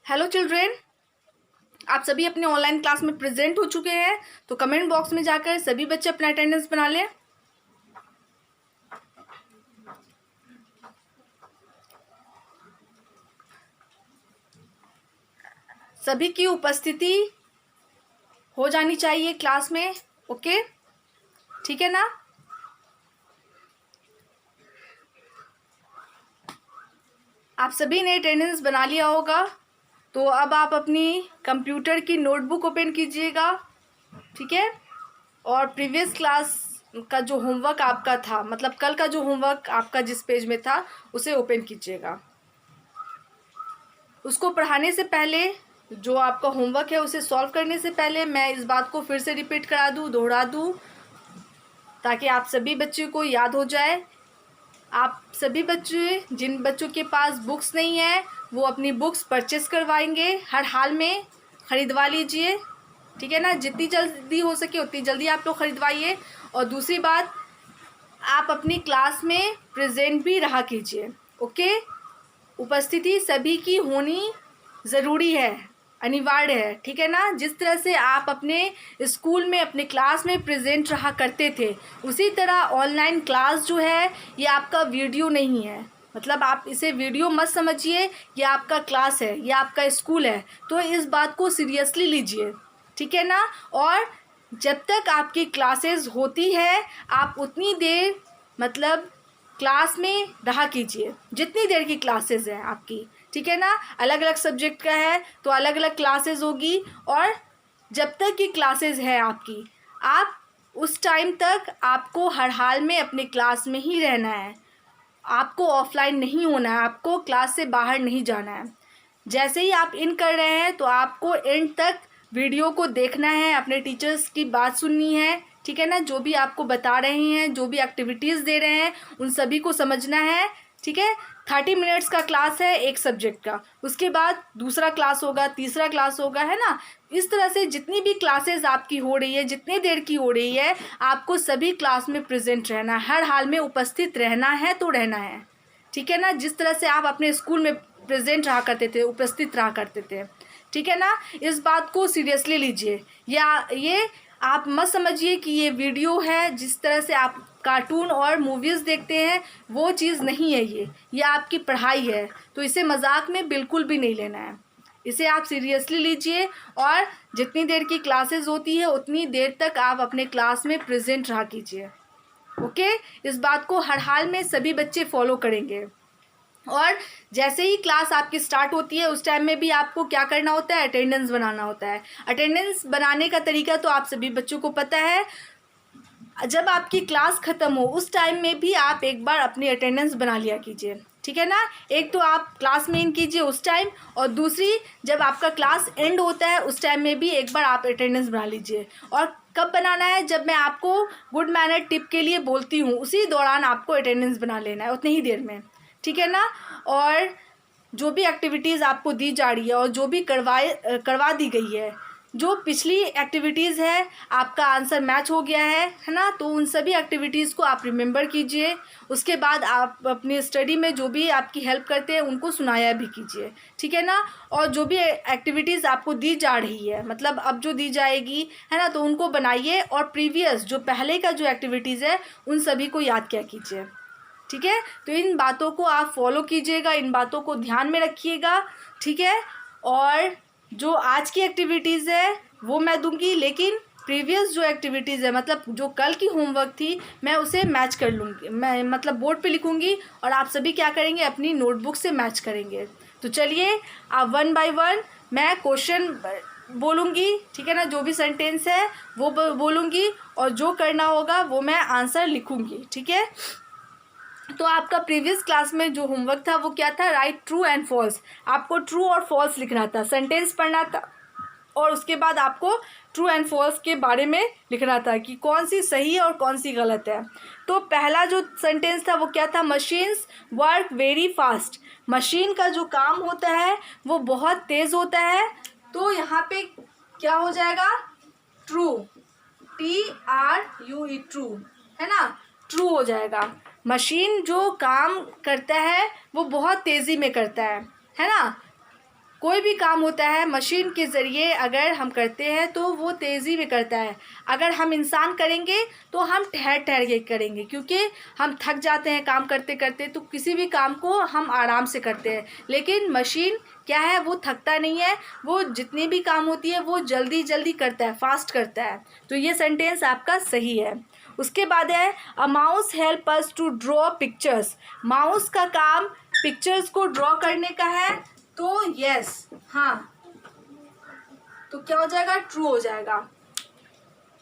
Hello children, आप सभी अपने ऑनलाइन क्लास में प्रेजेंट हो चुके हैं। तो कमेंट बॉक्स में जाकर सभी बच्चे अपना अटेंडेंस बना लें। सभी की उपस्थिति हो जानी चाहिए क्लास में। ओके, ठीक है ना। आप सभी ने अटेंडेंस बना लिया होगा। तो अब आप अपनी कंप्यूटर की नोटबुक ओपन कीजिएगा, ठीक है। और प्रीवियस क्लास का जो होमवर्क आपका था, मतलब कल का जो होमवर्क आपका जिस पेज में था, उसे ओपन कीजिएगा। उसको पढ़ाने से पहले, जो आपका होमवर्क है उसे सॉल्व करने से पहले मैं इस बात को फिर से रिपीट करा दूँ, दोहरा दूँ, ताकि आप सभी बच्चों को याद हो जाए। आप सभी बच्चे, जिन बच्चों के पास बुक्स नहीं है, वो अपनी बुक्स परचेस करवाएंगे। हर हाल में ख़रीदवा लीजिए, ठीक है ना। जितनी जल्दी हो सके उतनी जल्दी आप लोग ख़रीदवाइए। और दूसरी बात, आप अपनी क्लास में प्रेजेंट भी रहा कीजिए। ओके, उपस्थिति सभी की होनी ज़रूरी है, अनिवार्य है, ठीक है ना। जिस तरह से आप अपने स्कूल में अपने क्लास में प्रेजेंट रहा करते थे, उसी तरह ऑनलाइन क्लास जो है ये आपका वीडियो नहीं है। मतलब आप इसे वीडियो मत समझिए, ये आपका क्लास है, ये आपका स्कूल है। तो इस बात को सीरियसली लीजिए, ठीक है ना। और जब तक आपकी क्लासेस होती है, आप उतनी देर मतलब क्लास में रहा कीजिए, जितनी देर की क्लासेस हैं आपकी, ठीक है ना। अलग अलग सब्जेक्ट का है तो अलग अलग क्लासेस होगी। और जब तक की क्लासेस है आपकी, आप उस टाइम तक आपको हर हाल में अपने क्लास में ही रहना है। आपको ऑफलाइन नहीं होना है, आपको क्लास से बाहर नहीं जाना है। जैसे ही आप इन कर रहे हैं तो आपको एंड तक वीडियो को देखना है, अपने टीचर्स की बात सुननी है, ठीक है ना। जो भी आपको बता रहे हैं, जो भी एक्टिविटीज़ दे रहे हैं, उन सभी को समझना है, ठीक है। 30 मिनट्स का क्लास है एक सब्जेक्ट का, उसके बाद दूसरा क्लास होगा, तीसरा क्लास होगा, है ना। इस तरह से जितनी भी क्लासेस आपकी हो रही है, जितनी देर की हो रही है, आपको सभी क्लास में प्रेजेंट रहना है, हर हाल में उपस्थित रहना है तो रहना है, ठीक है ना। जिस तरह से आप अपने स्कूल में प्रेजेंट रहा करते थे, उपस्थित रहा करते थे, ठीक है ना। इस बात को सीरियसली लीजिए। या ये आप मत समझिए कि ये वीडियो है, जिस तरह से आप कार्टून और मूवीज़ देखते हैं वो चीज़ नहीं है। ये आपकी पढ़ाई है, तो इसे मजाक में बिल्कुल भी नहीं लेना है। इसे आप सीरियसली लीजिए। और जितनी देर की क्लासेस होती है उतनी देर तक आप अपने क्लास में प्रेजेंट रहा कीजिए। ओके, इस बात को हर हाल में सभी बच्चे फॉलो करेंगे। और जैसे ही क्लास आपकी स्टार्ट होती है, उस टाइम में भी आपको क्या करना होता है, अटेंडेंस बनाना होता है। अटेंडेंस बनाने का तरीका तो आप सभी बच्चों को पता है। जब आपकी क्लास ख़त्म हो उस टाइम में भी आप एक बार अपनी अटेंडेंस बना लिया कीजिए, ठीक है ना। एक तो आप क्लास में इन कीजिए उस टाइम, और दूसरी जब आपका क्लास एंड होता है उस टाइम में भी एक बार आप अटेंडेंस बना लीजिए। और कब बनाना है, जब मैं आपको गुड मैनर टिप के लिए बोलती हूँ, उसी दौरान आपको अटेंडेंस बना लेना है, उतनी ही देर में, ठीक है ना। और जो भी एक्टिविटीज़ आपको दी जा रही है और जो भी करवा दी गई है, जो पिछली एक्टिविटीज़ है, आपका आंसर मैच हो गया है ना, तो उन सभी एक्टिविटीज़ को आप रिमेंबर कीजिए। उसके बाद आप अपनी स्टडी में जो भी आपकी हेल्प करते हैं उनको सुनाया भी कीजिए, ठीक है ना। और जो भी एक्टिविटीज़ आपको दी जा रही है, मतलब अब जो दी जाएगी, है ना, तो उनको बनाइए। और प्रीवियस जो पहले का जो एक्टिविटीज़ है उन सभी को याद किया कीजिए, ठीक है। तो इन बातों को आप फॉलो कीजिएगा, इन बातों को ध्यान में रखिएगा, ठीक है। और जो आज की एक्टिविटीज़ है वो मैं दूंगी, लेकिन प्रीवियस जो एक्टिविटीज़ है, मतलब जो कल की होमवर्क थी, मैं उसे मैच कर लूँगी, मैं मतलब बोर्ड पे लिखूँगी और आप सभी क्या करेंगे, अपनी नोटबुक से मैच करेंगे। तो चलिए, आप वन बाय वन मैं क्वेश्चन बोलूँगी, ठीक है ना। जो भी सेंटेंस है वो बोलूँगी, और जो करना होगा वो मैं आंसर लिखूँगी, ठीक है। तो आपका प्रीवियस क्लास में जो होमवर्क था वो क्या था, राइट ट्रू एंड फॉल्स। आपको ट्रू और फॉल्स लिखना था, सेंटेंस पढ़ना था, और उसके बाद आपको ट्रू एंड फॉल्स के बारे में लिखना था कि कौन सी सही है और कौन सी गलत है। तो पहला जो सेंटेंस था वो क्या था, machines work very fast. Machine का जो काम होता है वो बहुत तेज़ होता है। तो यहाँ पे क्या हो जाएगा, ट्रू, TRUE, ट्रू, है ना, ट्रू हो जाएगा। मशीन जो काम करता है वो बहुत तेज़ी में करता है ना। कोई भी काम होता है मशीन के ज़रिए अगर हम करते हैं तो वो तेज़ी में करता है। अगर हम इंसान करेंगे तो हम ठहर ठहर के करेंगे, क्योंकि हम थक जाते हैं काम करते करते, तो किसी भी काम को हम आराम से करते हैं। लेकिन मशीन क्या है, वो थकता नहीं है, वो जितनी भी काम होती है वो जल्दी जल्दी करता है, फास्ट करता है। तो ये सेंटेंस आपका सही है। उसके बाद है a mouse help us to draw pictures. Mouse का काम पिक्चर्स को ड्रॉ करने का है, तो यस, हाँ, तो क्या हो जाएगा, ट्रू हो जाएगा।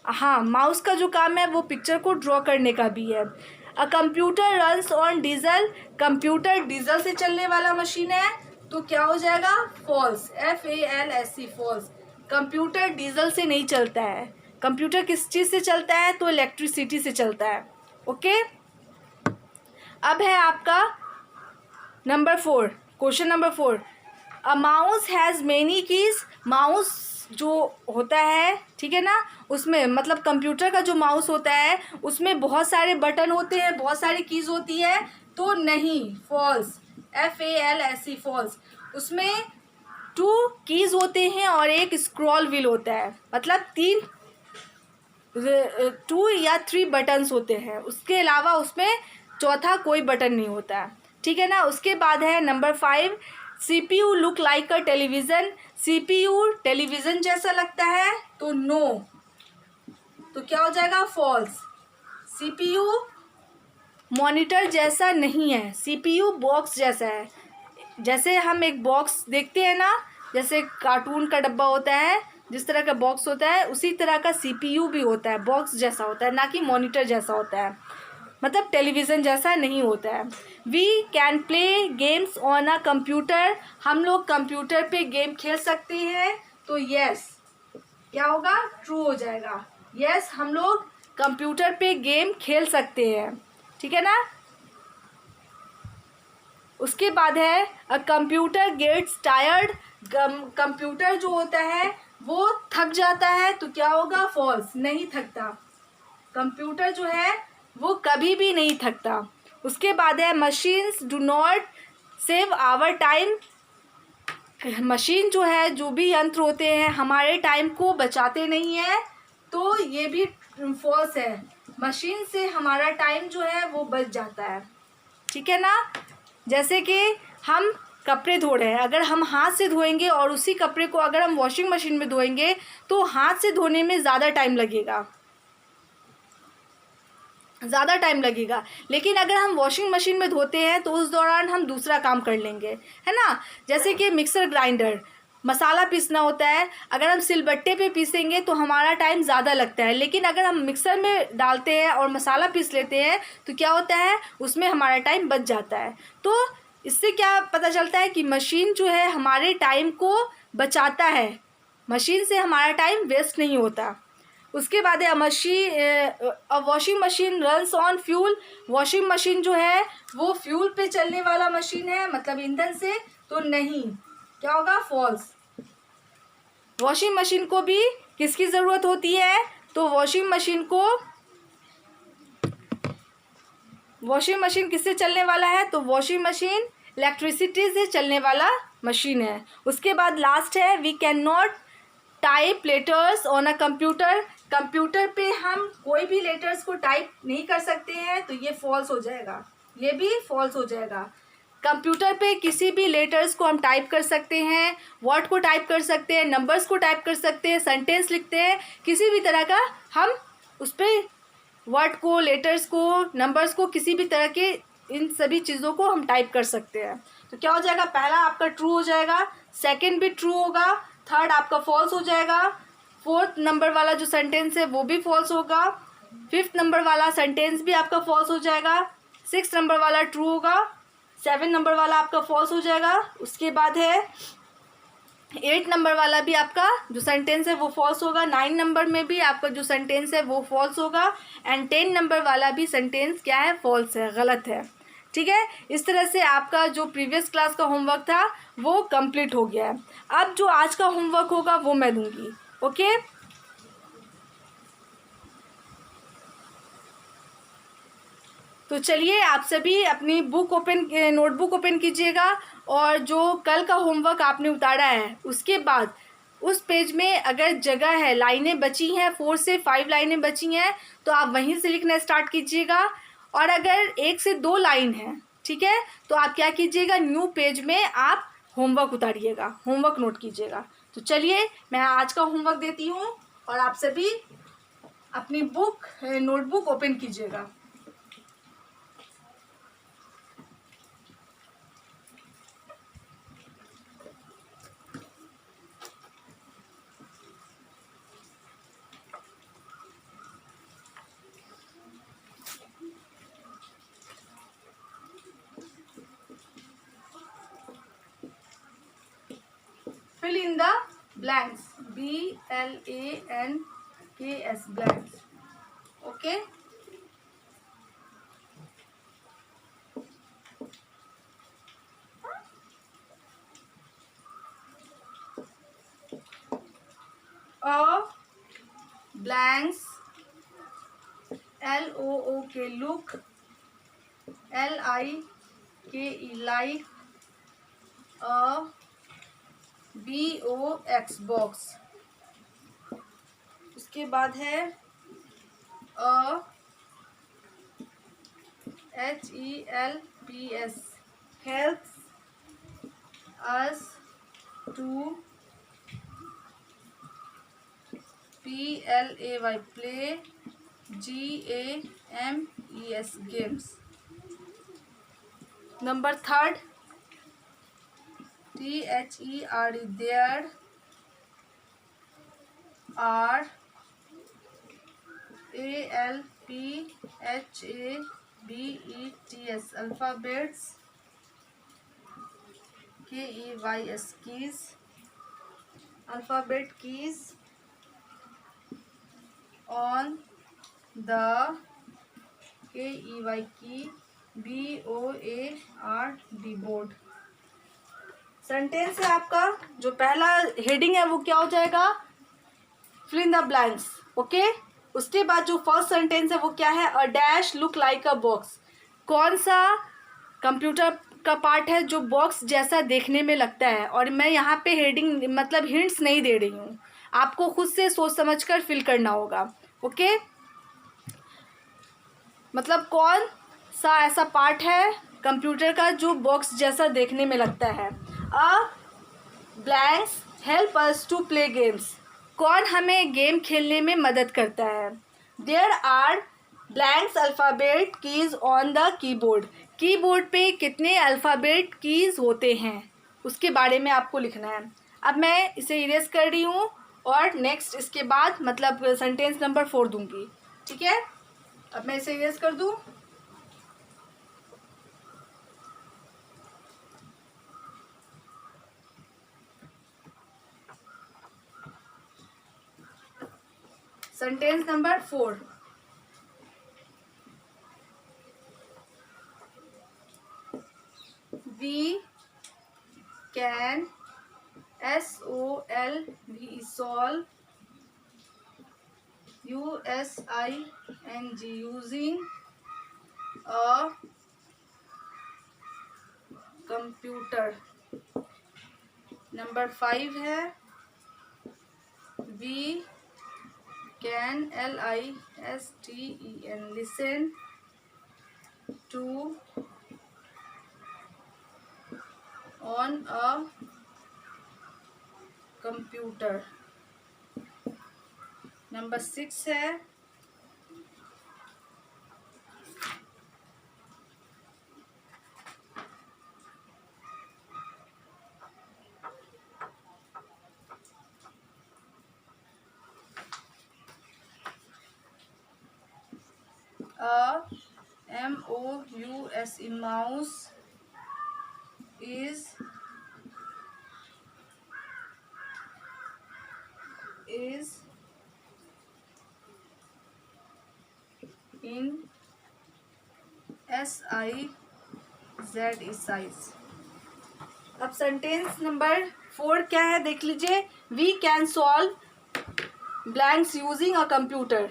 हाँ, माउस का जो काम है वो पिक्चर को ड्रॉ करने का भी है। A computer runs on diesel. Computer diesel से चलने वाला मशीन है, तो क्या हो जाएगा, false, FALSE, false. Computer diesel से नहीं चलता है। कंप्यूटर किस चीज़ से चलता है, तो इलेक्ट्रिसिटी से चलता है। ओके, अब है आपका number 4, question number 4। A mouse has many keys. Mouse जो होता है, ठीक है ना, उसमें मतलब कंप्यूटर का जो माउस होता है उसमें बहुत सारे बटन होते हैं, बहुत सारी कीज़ होती है, तो नहीं, फॉल्स, FALSE, फॉल्स। उसमें 2 कीज़ होते हैं और एक स्क्रॉल व्हील होता है, मतलब 2 या 3 बटन्स होते हैं, उसके अलावा उसमें चौथा कोई बटन नहीं होता है, ठीक है ना। उसके बाद है नंबर 5, CPU लुक लाइक अ टेलीविज़न। CPU टेलीविज़न जैसा लगता है, तो नो, तो क्या हो जाएगा, फॉल्स। CPU मॉनिटर जैसा नहीं है, CPU बॉक्स जैसा है। जैसे हम एक बॉक्स देखते हैं ना, जैसे कार्टून का डब्बा होता है, जिस तरह का बॉक्स होता है उसी तरह का CPU भी होता है, बॉक्स जैसा होता है, ना कि मॉनिटर जैसा होता है, मतलब टेलीविज़न जैसा नहीं होता है। We can play games on a computer. हम लोग कंप्यूटर पे गेम खेल सकते हैं, तो यस, क्या होगा, ट्रू हो जाएगा। यस, हम लोग कंप्यूटर पे गेम खेल सकते हैं, ठीक है ना। उसके बाद है a computer gets tired. Computer जो होता है वो थक जाता है, तो क्या होगा, फॉल्स, नहीं थकता। कंप्यूटर जो है वो कभी भी नहीं थकता। उसके बाद है machines do not save our time. Machine जो है, जो भी यंत्र होते हैं हमारे टाइम को बचाते नहीं हैं, तो ये भी फॉल्स है। मशीन से हमारा टाइम जो है वो बच जाता है, ठीक है ना। जैसे कि हम कपड़े धो रहे हैं, अगर हम हाथ से धोएंगे और उसी कपड़े को अगर हम वॉशिंग मशीन में धोएंगे तो हाथ से धोने में ज़्यादा टाइम लगेगा, ज़्यादा टाइम लगेगा। लेकिन अगर हम वॉशिंग मशीन में धोते हैं तो उस दौरान हम दूसरा काम कर लेंगे, है ना। जैसे कि मिक्सर ग्राइंडर, मसाला पीसना होता है, अगर हम सिलबट्टे पे पीसेंगे तो हमारा टाइम ज़्यादा लगता है, लेकिन अगर हम मिक्सर में डालते हैं और मसाला पीस लेते हैं तो क्या होता है, उसमें हमारा टाइम बच जाता है। तो इससे क्या पता चलता है कि मशीन जो है हमारे टाइम को बचाता है, मशीन से हमारा टाइम वेस्ट नहीं होता। उसके बाद है washing machine runs on fuel. Washing machine जो है वो फ्यूल पे चलने वाला मशीन है, मतलब ईंधन से, तो नहीं, क्या होगा, फॉल्स। वॉशिंग मशीन को भी किसकी ज़रूरत होती है, तो वॉशिंग मशीन किससे चलने वाला है, तो वॉशिंग मशीन इलेक्ट्रिसिटी से चलने वाला मशीन है। उसके बाद लास्ट है we can not type letters on a computer. Computer पे हम कोई भी लेटर्स को टाइप नहीं कर सकते हैं, तो ये फॉल्स हो जाएगा, ये भी फॉल्स हो जाएगा। कंप्यूटर पे किसी भी लेटर्स को हम टाइप कर सकते हैं, वर्ड को टाइप कर सकते हैं, नंबर्स को टाइप कर सकते हैं, सेंटेंस लिखते हैं, किसी भी तरह का हम उस पर वर्ड को, लेटर्स को, नंबर्स को, किसी भी तरह के इन सभी चीज़ों को हम टाइप कर सकते हैं। तो क्या हो जाएगा, पहला आपका ट्रू हो जाएगा, सेकंड भी ट्रू होगा, थर्ड आपका फॉल्स हो जाएगा, फोर्थ नंबर वाला जो सेंटेंस है वो भी फॉल्स होगा, फिफ्थ नंबर वाला सेंटेंस भी आपका फॉल्स हो जाएगा, सिक्स नंबर वाला ट्रू होगा, 7 नंबर वाला आपका फॉल्स हो जाएगा। उसके बाद है 8 नंबर वाला भी आपका जो सेंटेंस है वो फॉल्स होगा, 9 नंबर में भी आपका जो सेंटेंस है वो फॉल्स होगा, एंड 10 नंबर वाला भी सेंटेंस क्या है, फॉल्स है, गलत है, ठीक है। इस तरह से आपका जो प्रीवियस क्लास का होमवर्क था वो कंप्लीट हो गया है। अब जो आज का होमवर्क होगा वो मैं दूंगी, ओके। तो चलिए आप सभी अपनी नोटबुक ओपन कीजिएगा और जो कल का होमवर्क आपने उतारा है उसके बाद उस पेज में अगर जगह है, लाइनें बची हैं, 4 से 5 लाइनें बची हैं, तो आप वहीं से लिखना स्टार्ट कीजिएगा। और अगर 1 से 2 लाइन है, ठीक है, तो आप क्या कीजिएगा, न्यू पेज में आप होमवर्क उतारिएगा, होमवर्क नोट कीजिएगा। तो चलिए मैं आज का होमवर्क देती हूँ और आप सभी अपनी नोटबुक ओपन कीजिएगा। Fill in the blanks. BLANKS, blanks. Okay. Blanks. LOOK, look. LIKE, like. BOX, box. उसके बाद है HELPS, helps us to. PLAY, play. GAMES, games. Number 3rd, THERE, there. ALPHABETS, alphabets. KEYS, keys, alphabet keys on the. KEY, key. BOARD, board. Sentence है आपका, जो पहला heading है वो क्या हो जाएगा, fill in the blanks. Okay, उसके बाद जो फर्स्ट सेंटेंस है वो क्या है, a dash look like a box. कौन सा कंप्यूटर का पार्ट है जो बॉक्स जैसा देखने में लगता है, और मैं यहाँ पे हेडिंग मतलब हिंट्स नहीं दे रही हूँ, आपको खुद से सोच समझकर फिल करना होगा। ओके, मतलब कौन सा ऐसा पार्ट है कंप्यूटर का जो बॉक्स जैसा देखने में लगता है। A blanks help us to play games, कौन हमें गेम खेलने में मदद करता है। There are blanks alphabet keys on the keyboard, keyboard पे कितने अल्फ़ाबेट कीज़ होते हैं उसके बारे में आपको लिखना है। अब मैं इसे इरेज कर रही हूँ और नेक्स्ट इसके बाद मतलब सेंटेंस नंबर 4 दूंगी, ठीक है। अब मैं इसे इरेज कर दूँ। Sentence number 4, we can, SOLV, solve, USING, using a computer. Number 5 है we can, LISTEN, listen to on a computer. Number 6 है MOUSE, mouse is in SIZE, size। अब सेंटेंस नंबर 4 क्या है देख लीजिए, we can solve blanks using a computer.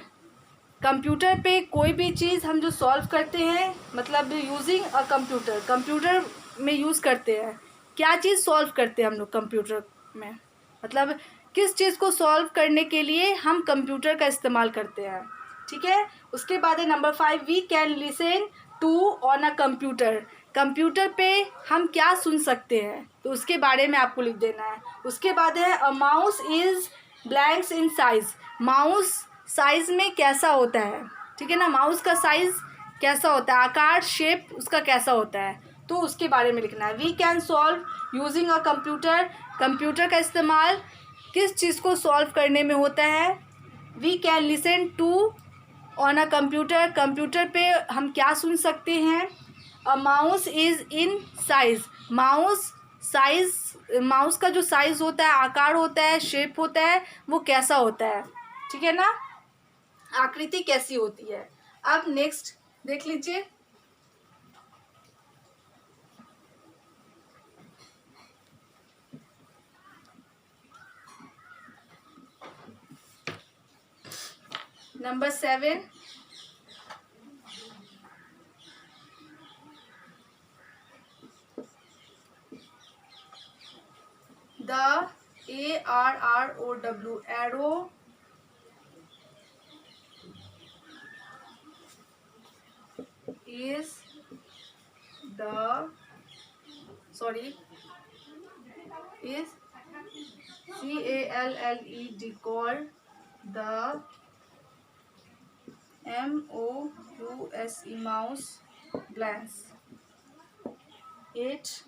Computer पे कोई भी चीज़ हम जो सॉल्व करते हैं, मतलब यूजिंग अ कंप्यूटर, कंप्यूटर में यूज़ करते हैं। क्या चीज़ सॉल्व करते हैं हम लोग कंप्यूटर में, मतलब किस चीज़ को सॉल्व करने के लिए हम कंप्यूटर का इस्तेमाल करते हैं। ठीक है, उसके बाद है number 5, we can listen to on a computer. Computer पे हम क्या सुन सकते हैं, तो उसके बारे में आपको लिख देना है। उसके बाद है a mouse is blanks in size. Mouse size में कैसा होता है, ठीक है ना, माउस का साइज कैसा होता है, आकार शेप उसका कैसा होता है, तो उसके बारे में लिखना है। We can solve using a computer. Computer का इस्तेमाल किस चीज़ को सॉल्व करने में होता है। We can listen to on a computer, computer पे हम क्या सुन सकते हैं। A mouse is in size, mouse size, mouse का जो साइज़ होता है, आकार होता है, शेप होता है, वो कैसा होता है, ठीक है ना, आकृति कैसी होती है। अब नेक्स्ट देख लीजिए, number 7, the ARROW, arrow is the, sorry, is CALLED, called the MOUSE, mouse blanks. 8,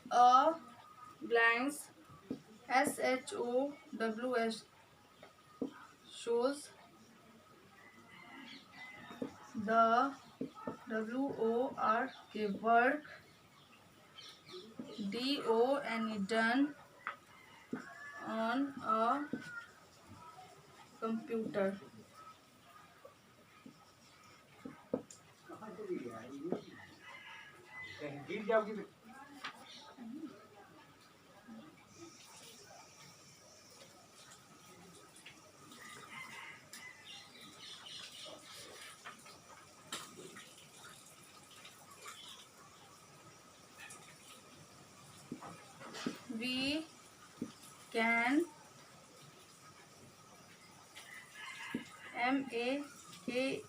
a blanks SHOWS shows the work done on a computer. We can MAKE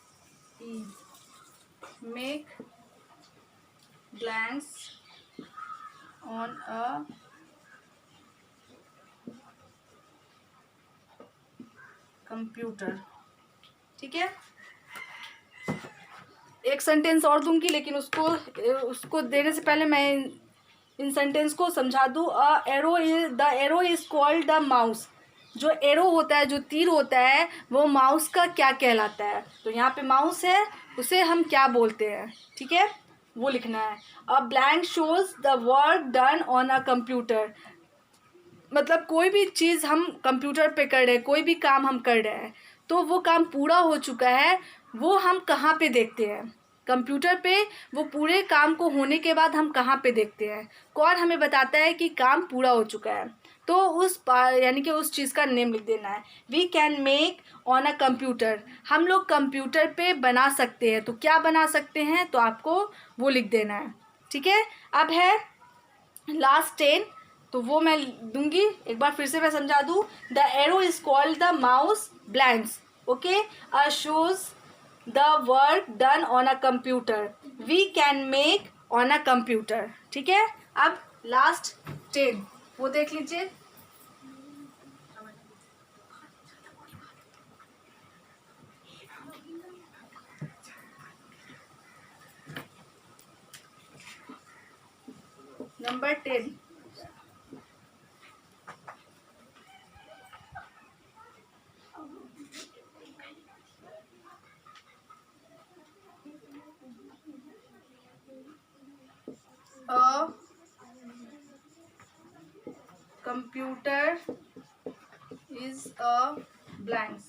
make blanks on a computer. ठीक है, एक sentence और दूंगी, लेकिन उसको देने से पहले मैं इन सेंटेंस को समझा दूँ। The arrow is called the mouse. जो एरो होता है, जो तीर होता है, वो माउस का क्या कहलाता है। तो यहाँ पे माउस है, उसे हम क्या बोलते हैं, ठीक है, वो लिखना है। A blank shows the work done on a computer, मतलब कोई भी चीज़ हम कंप्यूटर पे कर रहे हैं, कोई भी काम हम कर रहे हैं, तो वो काम पूरा हो चुका है, वो हम कहाँ पे देखते हैं, कंप्यूटर पे। वो पूरे काम को होने के बाद हम कहाँ पे देखते हैं, कौन हमें बताता है कि काम पूरा हो चुका है, तो यानी कि उस चीज़ का नेम लिख देना है। We can make on a computer, हम लोग कंप्यूटर पे बना सकते हैं, तो क्या बना सकते हैं, तो आपको वो लिख देना है। ठीक है, अब है लास्ट 10, तो वो मैं दूंगी, एक बार फिर से मैं समझा दूँ। The arrow is called the mouse blanks, okay, shows the work done on a computer, we can make on a computer. ठीक है, अब लास्ट 10 वो देख लीजिए। Number 10, a computer is a blanks.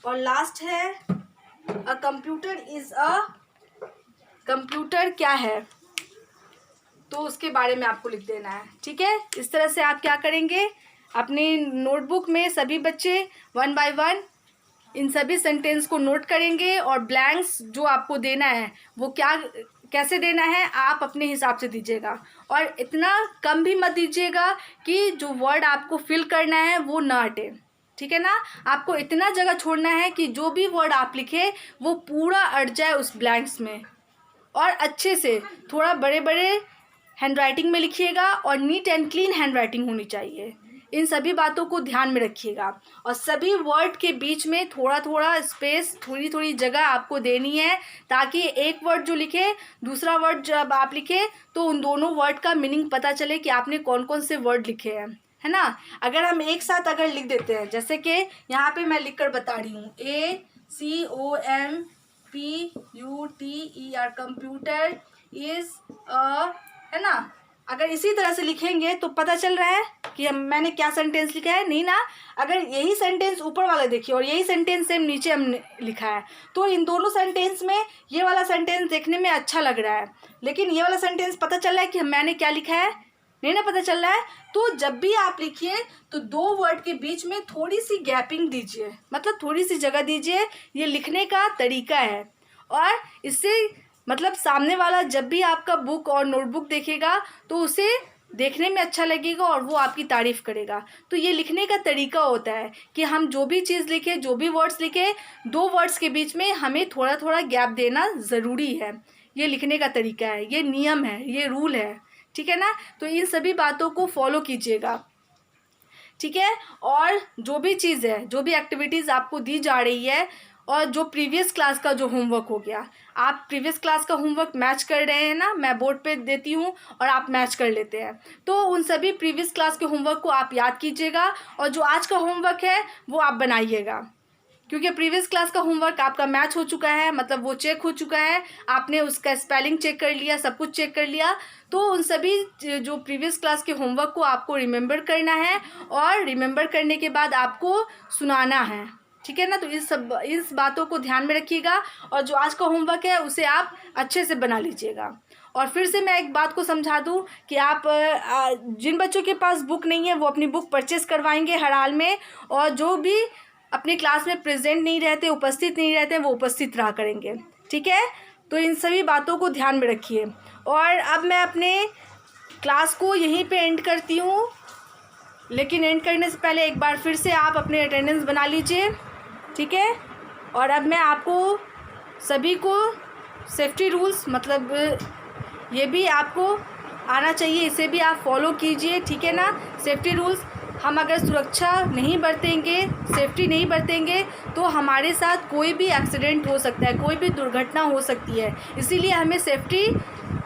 और लास्ट है a computer is a, computer क्या है, तो उसके बारे में आपको लिख देना है। ठीक है, इस तरह से आप क्या करेंगे, अपनी नोटबुक में सभी बच्चे 1 बाय 1 इन सभी सेंटेंस को नोट करेंगे और ब्लैंक्स जो आपको देना है वो क्या कैसे देना है आप अपने हिसाब से दीजिएगा। और इतना कम भी मत दीजिएगा कि जो वर्ड आपको फिल करना है वो ना हटे। ठीक है ना, आपको इतना जगह छोड़ना है कि जो भी वर्ड आप लिखे वो पूरा अट जाए उस ब्लैंक्स में। और अच्छे से थोड़ा बड़े बड़े हैंडराइटिंग में लिखिएगा और नीट एंड क्लीन हैंडराइटिंग होनी चाहिए। इन सभी बातों को ध्यान में रखिएगा। और सभी वर्ड के बीच में थोड़ा थोड़ा स्पेस, थोड़ी थोड़ी जगह आपको देनी है, ताकि एक वर्ड जो लिखे दूसरा वर्ड जब आप लिखे तो उन दोनों वर्ड का मीनिंग पता चले कि आपने कौन कौन से वर्ड लिखे हैं, है ना। अगर हम एक साथ अगर लिख देते हैं, जैसे कि यहाँ पे मैं लिख कर बता रही हूँ ACOMPUTER, कंप्यूटर इज अ, है ना। अगर इसी तरह से लिखेंगे तो पता चल रहा है कि मैंने क्या सेंटेंस लिखा है, नहीं ना। अगर यही सेंटेंस ऊपर वाला देखिए और यही सेंटेंस सेम नीचे हमने लिखा है, तो इन दोनों सेंटेंस में ये वाला सेंटेंस देखने में अच्छा लग रहा है, लेकिन ये वाला सेंटेंस पता चल रहा है कि मैंने क्या लिखा है, नहीं ना पता चल रहा है। तो जब भी आप लिखिए तो दो वर्ड के बीच में थोड़ी सी गैपिंग दीजिए, मतलब थोड़ी सी जगह दीजिए। ये लिखने का तरीका है और इससे मतलब सामने वाला जब भी आपका बुक और नोटबुक देखेगा तो उसे देखने में अच्छा लगेगा और वो आपकी तारीफ़ करेगा। तो ये लिखने का तरीका होता है कि हम जो भी चीज़ लिखें, जो भी वर्ड्स लिखें, दो वर्ड्स के बीच में हमें थोड़ा थोड़ा गैप देना ज़रूरी है। ये लिखने का तरीका है, ये नियम है, ये रूल है। ठीक है ना, तो इन सभी बातों को फॉलो कीजिएगा। ठीक है, और जो भी चीज़ है, जो भी एक्टिविटीज़ आपको दी जा रही है और जो प्रीवियस क्लास का जो होमवर्क हो गया, आप प्रीवियस क्लास का होमवर्क मैच कर रहे हैं ना, मैं बोर्ड पे देती हूँ और आप मैच कर लेते हैं। तो उन सभी प्रीवियस क्लास के होमवर्क को आप याद कीजिएगा और जो आज का होमवर्क है वो आप बनाइएगा, क्योंकि प्रीवियस क्लास का होमवर्क आपका मैच हो चुका है, मतलब वो चेक हो चुका है, आपने उसका स्पेलिंग चेक कर लिया, सब कुछ चेक कर लिया। तो उन सभी जो प्रीवियस क्लास के होमवर्क को आपको रिमेंबर करना है और रिमेंबर करने के बाद आपको सुनाना है। ठीक है ना, तो इस बातों को ध्यान में रखिएगा और जो आज का होमवर्क है उसे आप अच्छे से बना लीजिएगा। और फिर से मैं एक बात को समझा दूं कि आप जिन बच्चों के पास बुक नहीं है वो अपनी बुक परचेस करवाएंगे हर हाल में, और जो भी अपनी क्लास में प्रेजेंट नहीं रहते, उपस्थित नहीं रहते, वो उपस्थित रहा करेंगे। ठीक है, तो इन सभी बातों को ध्यान में रखिए। और अब मैं अपने क्लास को यहीं पे एंड करती हूँ, लेकिन एंड करने से पहले एक बार फिर से आप अपने अटेंडेंस बना लीजिए। ठीक है, और अब मैं आपको सभी को सेफ्टी रूल्स, मतलब ये भी आपको आना चाहिए, इसे भी आप फॉलो कीजिए। ठीक है ना, सेफ्टी रूल्स, हम अगर सुरक्षा नहीं बरतेंगे, सेफ्टी नहीं बरतेंगे तो हमारे साथ कोई भी एक्सीडेंट हो सकता है, कोई भी दुर्घटना हो सकती है। इसीलिए हमें सेफ्टी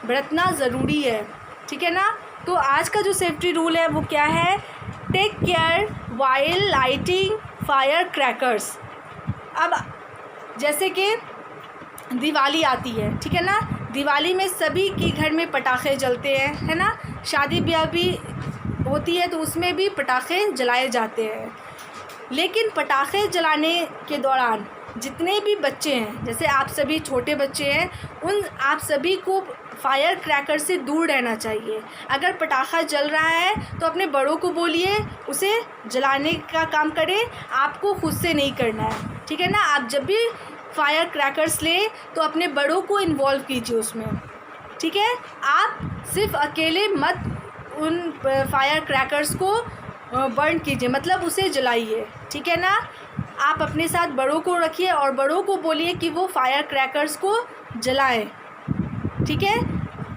बरतना ज़रूरी है। ठीक है ना, तो आज का जो सेफ्टी रूल है वो क्या है, take care while lighting fire crackers. अब जैसे कि दिवाली आती है, ठीक है ना, दिवाली में सभी के घर में पटाखे जलते हैं, है ना, शादी ब्याह भी होती है तो उसमें भी पटाखे जलाए जाते हैं। लेकिन पटाखे जलाने के दौरान जितने भी बच्चे हैं, जैसे आप सभी छोटे बच्चे हैं, उन आप सभी को फायर क्रैकर से दूर रहना चाहिए। अगर पटाखा जल रहा है तो अपने बड़ों को बोलिए उसे जलाने का काम करें, आपको खुद से नहीं करना है। ठीक है ना, आप जब भी फायर क्रैकर्स ले तो अपने बड़ों को इन्वॉल्व कीजिए उसमें। ठीक है, आप सिर्फ अकेले मत उन फायर क्रैकर्स को बर्न कीजिए, मतलब उसे जलाइए। ठीक है ना, आप अपने साथ बड़ों को रखिए और बड़ों को बोलिए कि वो फायर क्रैकर्स को जलाएं। ठीक है,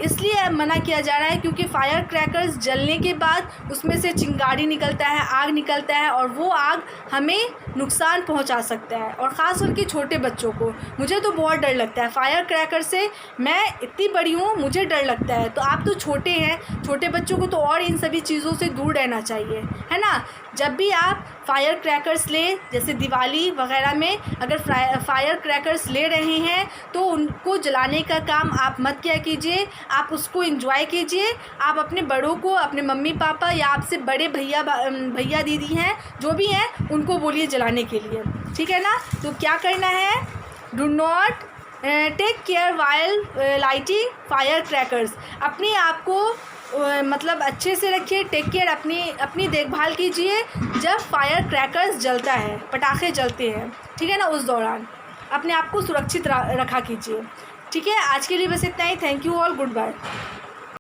इसलिए मना किया जा रहा है क्योंकि फायर क्रैकर्स जलने के बाद उसमें से चिंगारी निकलता है, आग निकलता है, और वो आग हमें नुकसान पहुंचा सकता है, और ख़ास करके छोटे बच्चों को। मुझे तो बहुत डर लगता है फायर क्रैकर से। मैं इतनी बड़ी हूँ, मुझे डर लगता है, तो आप तो छोटे हैं, छोटे बच्चों को तो और इन सभी चीज़ों से दूर रहना चाहिए, है ना। जब भी आप फायर क्रैकर्स ले, जैसे दिवाली वगैरह में अगर फायर क्रैकर्स ले रहे हैं तो उनको जलाने का काम आप मत किया कीजिए, आप उसको एंजॉय कीजिए। आप अपने बड़ों को, अपने मम्मी पापा या आपसे बड़े भैया दीदी हैं जो भी हैं, उनको बोलिए जलाने के लिए, ठीक है ना। तो क्या करना है, do not take care while lighting fire crackers. अपने आप को मतलब अच्छे से रखिए, टेक केयर, अपनी देखभाल कीजिए जब फायर क्रैकर्स जलता है, पटाखे जलते हैं, ठीक है ना। उस दौरान अपने आप को सुरक्षित रखा कीजिए, ठीक है। आज के लिए बस इतना ही। Thank you all, good bye.